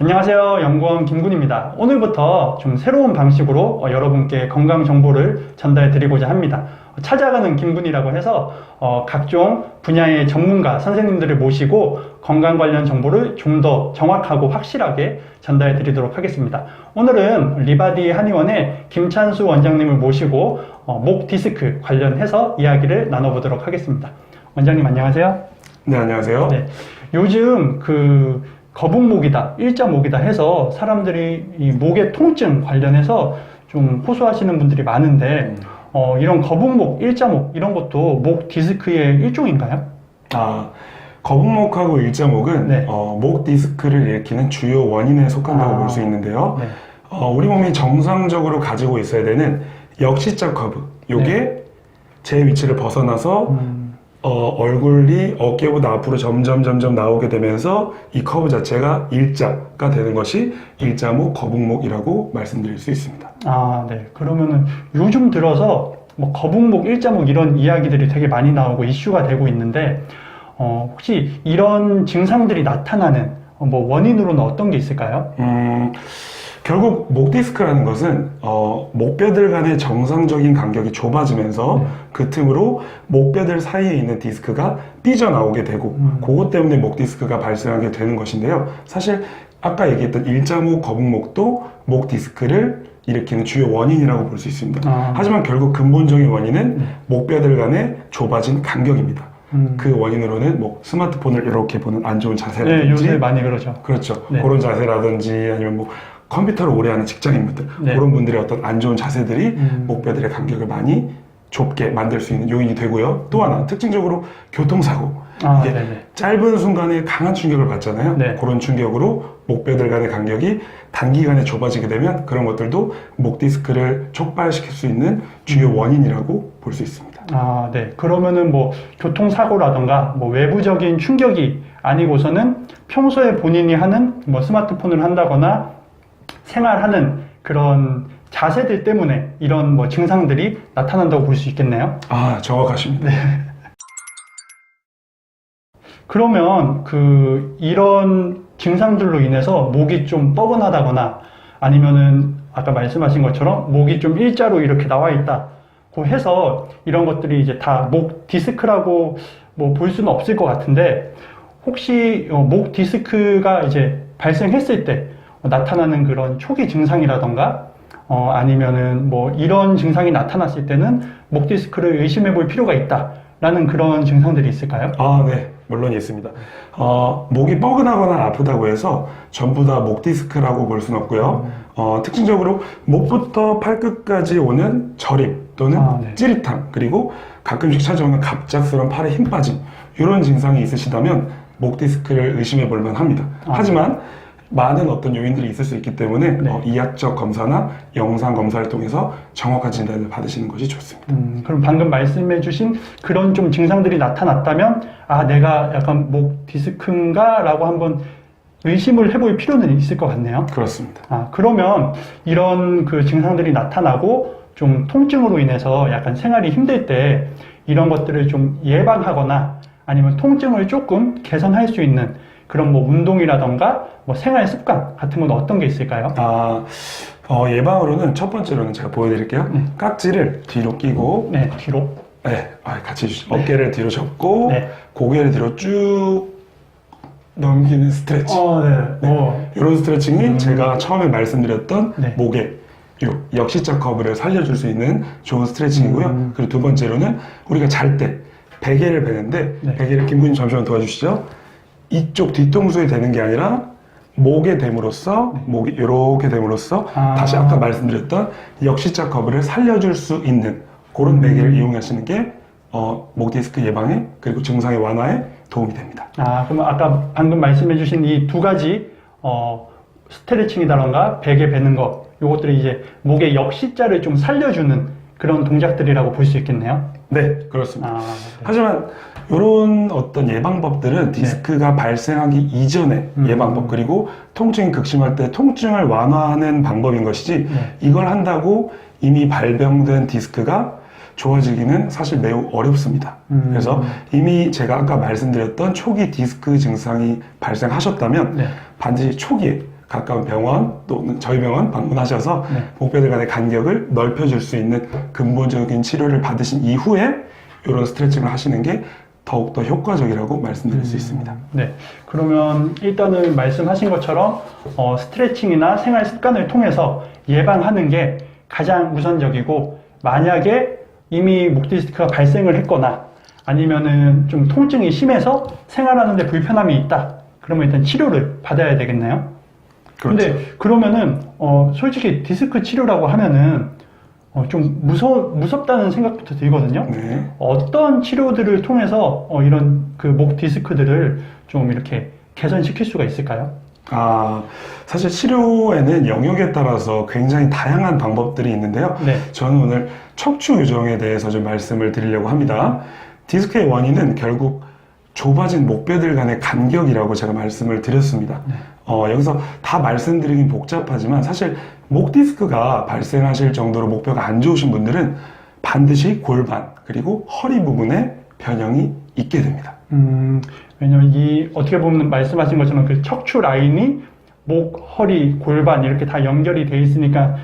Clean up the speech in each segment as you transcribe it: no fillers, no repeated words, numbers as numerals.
안녕하세요. 연구원 김군입니다. 오늘부터 좀 새로운 방식으로 여러분께 건강 정보를 전달해 드리고자 합니다. 찾아가는 김군이라고 해서 각종 분야의 전문가 선생님들을 모시고 건강 관련 정보를 좀 더 정확하고 확실하게 전달해 드리도록 하겠습니다. 오늘은 리바디 한의원의 김찬수 원장님을 모시고 목 디스크 관련해서 이야기를 나눠보도록 하겠습니다. 원장님 안녕하세요. 네, 안녕하세요. 네, 요즘 거북목이다, 일자목이다 해서 사람들이 이 목의 통증 관련해서 좀 호소하시는 분들이 많은데 이런 거북목, 일자목 이런 것도 목 디스크의 일종인가요? 거북목하고 일자목은 네. 목 디스크를 일으키는 주요 원인에 속한다고 볼 수 있는데요. 네. 우리 몸이 정상적으로 가지고 있어야 되는 역시자 커브, 요게 네. 제 위치를 벗어나서 얼굴이 어깨보다 앞으로 점점 나오게 되면서 이 커브 자체가 일자가 되는 것이 일자목, 거북목이라고 말씀드릴 수 있습니다. 네. 그러면은 요즘 들어서 뭐 거북목, 일자목 이런 이야기들이 되게 많이 나오고 이슈가 되고 있는데 혹시 이런 증상들이 나타나는 뭐 원인으로는 어떤 게 있을까요? 결국 목 디스크라는 것은 목뼈들 간의 정상적인 간격이 좁아지면서 그 틈으로 목뼈들 사이에 있는 디스크가 삐져나오게 되고 그것 때문에 목 디스크가 발생하게 되는 것인데요. 사실 아까 얘기했던 일자목, 거북목도 목 디스크를 일으키는 주요 원인이라고 볼 수 있습니다. 하지만 결국 근본적인 원인은 목뼈들 간의 좁아진 간격입니다. 그 원인으로는 뭐 스마트폰을 이렇게 보는 안 좋은 자세라든지, 네, 요새 많이 그러죠. 그렇죠. 네. 그런 자세라든지 아니면 뭐 컴퓨터를 오래 하는 직장인분들, 네. 그런 분들의 어떤 안 좋은 자세들이 목뼈들의 간격을 많이 좁게 만들 수 있는 요인이 되고요. 또 하나 특징적으로 교통사고, 이게 네네. 짧은 순간에 강한 충격을 받잖아요. 네. 그런 충격으로 목뼈들 간의 간격이 단기간에 좁아지게 되면 그런 것들도 목 디스크를 촉발시킬 수 있는 주요 원인이라고 볼 수 있습니다. 네. 그러면은 뭐 교통사고라던가 뭐 외부적인 충격이 아니고서는 평소에 본인이 하는 뭐 스마트폰을 한다거나 생활하는 그런 자세들 때문에 이런 뭐 증상들이 나타난다고 볼 수 있겠네요. 정확하십니다. 네. 그러면 이런 증상들로 인해서 목이 좀 뻐근하다거나 아니면은 아까 말씀하신 것처럼 목이 좀 일자로 이렇게 나와 있다고 해서 이런 것들이 이제 다 목 디스크라고 뭐 볼 수는 없을 것 같은데 혹시 목 디스크가 이제 발생했을 때 나타나는 그런 초기 증상이라던가 아니면은 뭐 이런 증상이 나타났을 때는 목 디스크를 의심해 볼 필요가 있다라는 그런 증상들이 있을까요? 네. 물론 있습니다. 목이 뻐근하거나 아프다고 해서 전부 다 목 디스크라고 볼 수는 없고요. 특징적으로 목부터 팔끝까지 오는 저림 또는 네. 찌릿함, 그리고 가끔씩 찾아오는 갑작스러운 팔에 힘 빠짐, 이런 증상이 있으시다면 목 디스크를 의심해 볼 만합니다. 하지만 많은 어떤 요인들이 있을 수 있기 때문에 네. 이학적 검사나 영상 검사를 통해서 정확한 진단을 받으시는 것이 좋습니다. 그럼 방금 말씀해 주신 그런 좀 증상들이 나타났다면 내가 약간 목 디스크인가? 라고 한번 의심을 해볼 필요는 있을 것 같네요. 그렇습니다. 그러면 이런 그 증상들이 나타나고 좀 통증으로 인해서 약간 생활이 힘들 때 이런 것들을 좀 예방하거나 아니면 통증을 조금 개선할 수 있는 그런 뭐 운동이라던가 뭐 생활 습관 같은 건 어떤 게 있을까요? 예방으로는 첫 번째로는 제가 보여드릴게요. 깍지를 뒤로 끼고, 네, 뒤로. 네, 같이 해주시죠. 어깨를 뒤로 접고, 네. 고개를 뒤로 쭉 넘기는 스트레칭. 이런 스트레칭이 제가 처음에 말씀드렸던 네. 목의 역시자 커브를 살려줄 수 있는 좋은 스트레칭이고요. 그리고 두 번째로는 우리가 잘 때 베개를 베는데, 네. 베개를 김군님 잠시만 도와주시죠. 이쪽 뒤통수에 대는 게 아니라 목에 댐으로써, 목이 이렇게 댐으로써 다시 아까 말씀드렸던 역시자 커브를 살려줄 수 있는 그런 베개를 이용하시는 게 목 디스크 예방에 그리고 증상의 완화에 도움이 됩니다. 그럼 아까 방금 말씀해 주신 이 두 가지 스트레칭이라던가 베개 베는 거 요것들이 이제 목의 역시자를 좀 살려주는 그런 동작들이라고 볼 수 있겠네요. 네, 그렇습니다. 네. 하지만 이런 어떤 예방법들은 디스크가 발생하기 이전의 예방법, 그리고 통증이 극심할 때 통증을 완화하는 방법인 것이지 이걸 한다고 이미 발병된 디스크가 좋아지기는 사실 매우 어렵습니다. 그래서 이미 제가 아까 말씀드렸던 초기 디스크 증상이 발생하셨다면 반드시 초기에 가까운 병원 또는 저희 병원 방문하셔서 네. 목뼈들 간의 간격을 넓혀줄 수 있는 근본적인 치료를 받으신 이후에 이런 스트레칭을 하시는 게 더욱더 효과적이라고 말씀드릴 수 있습니다. 네. 그러면 일단은 말씀하신 것처럼 스트레칭이나 생활 습관을 통해서 예방하는 게 가장 우선적이고, 만약에 이미 목 디스크가 발생을 했거나 아니면은 좀 통증이 심해서 생활하는데 불편함이 있다, 그러면 일단 치료를 받아야 되겠나요? 그렇죠. 근데 그러면은 솔직히 디스크 치료라고 하면은 좀 무섭다는 생각부터 들거든요. 네. 어떤 치료들을 통해서 이런 그 목 디스크들을 좀 이렇게 개선시킬 수가 있을까요? 사실 치료에는 영역에 따라서 굉장히 다양한 방법들이 있는데요. 네. 저는 오늘 척추 교정에 대해서 좀 말씀을 드리려고 합니다. 디스크의 원인은 결국 좁아진 목뼈들 간의 간격이라고 제가 말씀을 드렸습니다. 네. 여기서 다 말씀드리긴 복잡하지만 사실 목 디스크가 발생하실 정도로 목뼈가 안 좋으신 분들은 반드시 골반 그리고 허리 부분에 변형이 있게 됩니다. 왜냐면 어떻게 보면 말씀하신 것처럼 그 척추 라인이 목, 허리, 골반 이렇게 다 연결이 돼 있으니까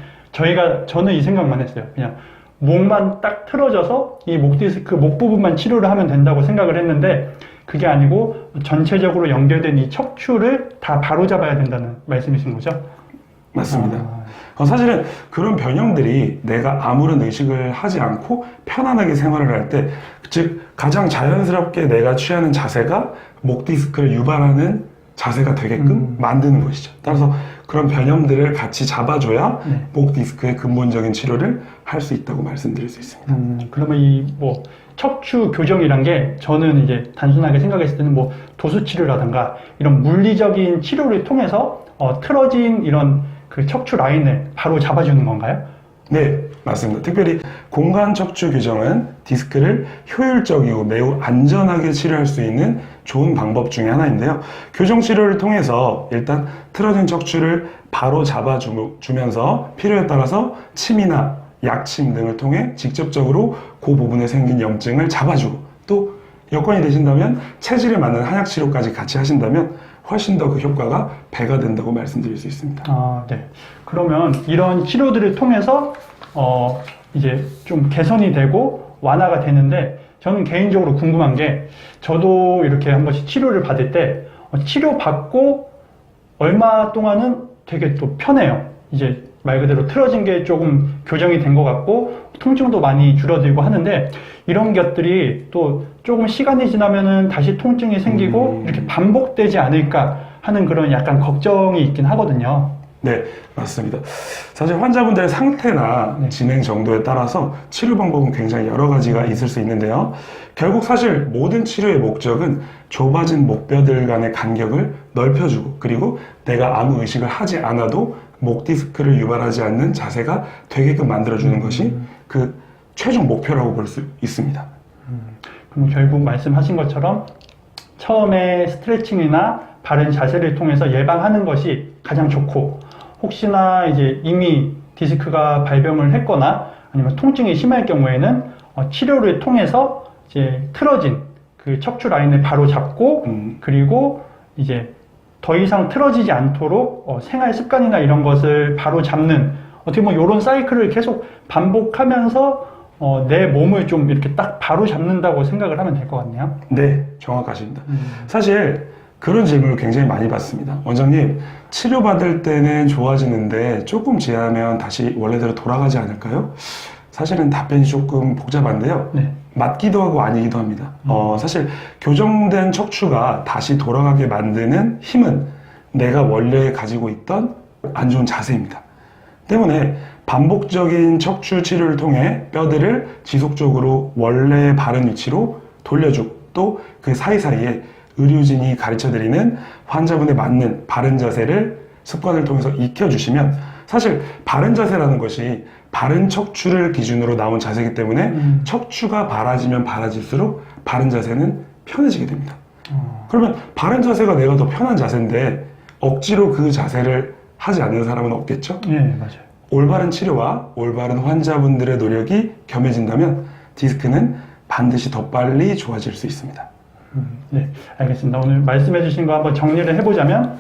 저는 이 생각만 했어요. 그냥 목만 딱 틀어져서 이 목 디스크 목 부분만 치료를 하면 된다고 생각을 했는데, 그게 아니고 전체적으로 연결된 이 척추를 다 바로잡아야 된다는 말씀이신 거죠? 맞습니다. 사실은 그런 변형들이 내가 아무런 의식을 하지 않고 편안하게 생활을 할 때, 즉 가장 자연스럽게 내가 취하는 자세가 목 디스크를 유발하는 자세가 되게끔 만드는 것이죠. 따라서 그런 변형들을 같이 잡아줘야 네. 목 디스크의 근본적인 치료를 할 수 있다고 말씀드릴 수 있습니다. 그러면 척추 교정이란 게 저는 이제 단순하게 생각했을 때는 도수 치료라든가 이런 물리적인 치료를 통해서 틀어진 이런 그 척추 라인을 바로 잡아주는 건가요? 네, 맞습니다. 특별히 공간 척추 교정은 디스크를 효율적이고 매우 안전하게 치료할 수 있는 좋은 방법 중에 하나인데요. 교정 치료를 통해서 일단 틀어진 척추를 바로 잡아주면서 필요에 따라서 침이나 약침 등을 통해 직접적으로 그 부분에 생긴 염증을 잡아주고, 또 여건이 되신다면 체질에 맞는 한약 치료까지 같이 하신다면 훨씬 더 그 효과가 배가 된다고 말씀드릴 수 있습니다. 네. 그러면 이런 치료들을 통해서 이제 좀 개선이 되고 완화가 되는데, 저는 개인적으로 궁금한 게, 저도 이렇게 한 번씩 치료를 받을 때 치료받고 얼마 동안은 되게 또 편해요. 이제 말 그대로 틀어진 게 조금 교정이 된 것 같고 통증도 많이 줄어들고 하는데, 이런 것들이 또 조금 시간이 지나면은 다시 통증이 생기고 이렇게 반복되지 않을까 하는 그런 약간 걱정이 있긴 하거든요. 네, 맞습니다. 사실 환자분들의 상태나 네. 진행 정도에 따라서 치료 방법은 굉장히 여러 가지가 있을 수 있는데요. 결국 사실 모든 치료의 목적은 좁아진 목뼈들 간의 간격을 넓혀주고, 그리고 내가 아무 의식을 하지 않아도 목 디스크를 유발하지 않는 자세가 되게끔 만들어주는 것이 그 최종 목표라고 볼 수 있습니다. 그럼 결국 말씀하신 것처럼 처음에 스트레칭이나 바른 자세를 통해서 예방하는 것이 가장 좋고, 혹시나 이제 이미 디스크가 발병을 했거나 아니면 통증이 심할 경우에는 치료를 통해서 이제 틀어진 그 척추 라인을 바로 잡고, 그리고 이제 더 이상 틀어지지 않도록 생활 습관이나 이런 것을 바로 잡는, 어떻게 보면 이런 사이클을 계속 반복하면서 내 몸을 좀 이렇게 딱 바로 잡는다고 생각을 하면 될 것 같네요. 네, 정확하십니다. 사실 그런 질문을 굉장히 많이 받습니다. 원장님, 치료받을 때는 좋아지는데 조금 지나면 다시 원래대로 돌아가지 않을까요? 사실은 답변이 조금 복잡한데요. 네. 맞기도 하고 아니기도 합니다. 사실 교정된 척추가 다시 돌아가게 만드는 힘은 내가 원래 가지고 있던 안 좋은 자세입니다. 때문에 반복적인 척추 치료를 통해 뼈들을 지속적으로 원래 바른 위치로 돌려주고, 또 그 사이사이에 의료진이 가르쳐드리는 환자분에 맞는 바른 자세를 습관을 통해서 익혀주시면, 사실 바른 자세라는 것이 바른 척추를 기준으로 나온 자세이기 때문에 척추가 바라지면 바라질수록 바른 자세는 편해지게 됩니다. 그러면 바른 자세가 내가 더 편한 자세인데 억지로 그 자세를 하지 않는 사람은 없겠죠? 네, 맞아요. 올바른 치료와 올바른 환자분들의 노력이 겸해진다면 디스크는 반드시 더 빨리 좋아질 수 있습니다. 네, 알겠습니다. 오늘 말씀해 주신 거 한번 정리를 해보자면,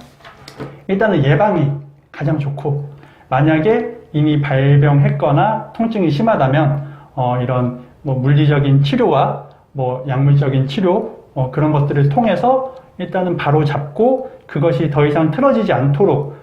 일단은 예방이 가장 좋고, 만약에 이미 발병했거나 통증이 심하다면 이런 뭐 물리적인 치료와 뭐 약물적인 치료 그런 것들을 통해서 일단은 바로 잡고, 그것이 더 이상 틀어지지 않도록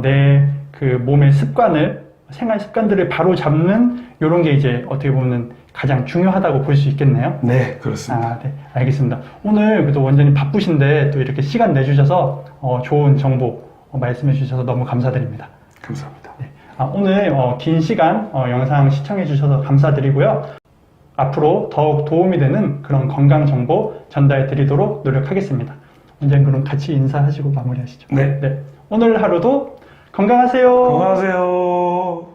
내 그 몸의 습관을, 생활 습관들을 바로 잡는 이런 게 이제 어떻게 보면 가장 중요하다고 볼 수 있겠네요. 네, 그렇습니다. 네, 알겠습니다. 오늘 그래도 원장님 바쁘신데 또 이렇게 시간 내주셔서 좋은 정보 말씀해 주셔서 너무 감사드립니다. 감사합니다. 네. 오늘 긴 시간 영상 시청해 주셔서 감사드리고요. 앞으로 더욱 도움이 되는 그런 건강 정보 전달해 드리도록 노력하겠습니다. 원장님 그럼 같이 인사하시고 마무리하시죠. 네. 오늘 하루도 건강하세요. 건강하세요.